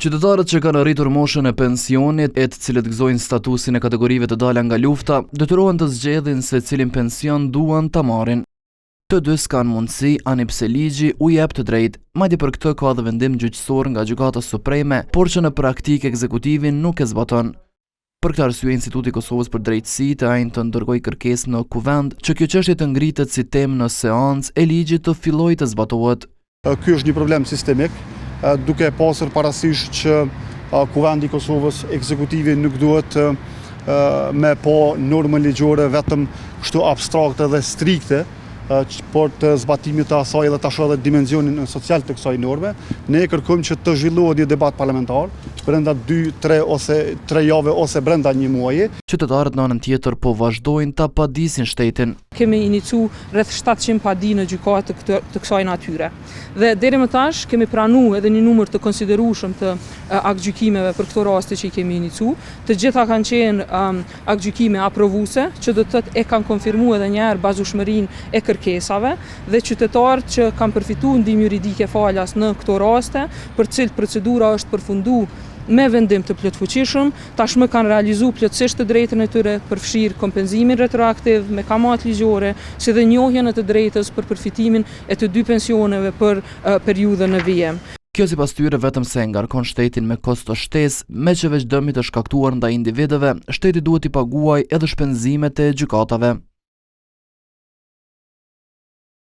Qytetarët që kanë arritur moshën e pensionit, e të cilët gëzojnë statusin e kategorive të dala nga lufta, detyrohen të zgjedhin se cilin pension duan ta marrin. Të dy s'kan mundësi, ani pse ligji u jep të drejtë. Madje për këtë ka dhe vendim gjyqësor nga Gjykata Supreme, por që në praktikë ekzekutivi nuk e zbaton. Për këtë arsye, Instituti i Kosovës për Drejtësi të ajnë të ndërgojë kërkesë në kuvend që kjo çështje të ngritet si temë në seancë e ligjit të fillojë të zbatohet. Ky është një problem sistemik, duke pasur parasysh që Kuvendi i Kosovës, ekzekutivi nuk duhet me pa normë ligjore vetëm kështu abstrakte dhe strikte, por të zbatimit të asaj dhe të shoh edhe dimensionin social të kësaj norme. Ne kërkojmë që të zhvillohet një debat parlamentar brenda 2-3 ose 3 jave ose brenda një muaji. Qytetarët në anën tjetër po vazhdojnë ta padisin shtetin. Kemi inicu rreth 700 padi në gjykatë të kësaj natyre. Dhe deri më tash kemi pranuar edhe një numër të konsiderueshëm të aktgjykimeve për këto raste që i kemi inicu. Të gjitha kanë qenë aktgjykime aprovuese, që do të thotë e kanë konfirmuar edhe një herë bazueshmërinë e kërkesave dhe qytetarët që kanë përfituar ndihmë juridike falas në këto raste, për cilë procedura është përfunduar me vendim të plotfuqishëm, tashmë kanë realizuar plotësisht të drejtën e tyre, përfshirë kompenzimin retroaktiv me kamat ligjore, si dhe njohjen e të drejtës për përfitimin e të dy pensioneve për periudhën e vijim. Kjo sipas tyre vetëm se ngarkon shtetin me kosto shtesë, me që veç dëmit të shkaktuar ndaj individëve, shteti duhet i paguajë edhe shpenzimet e gjykatave.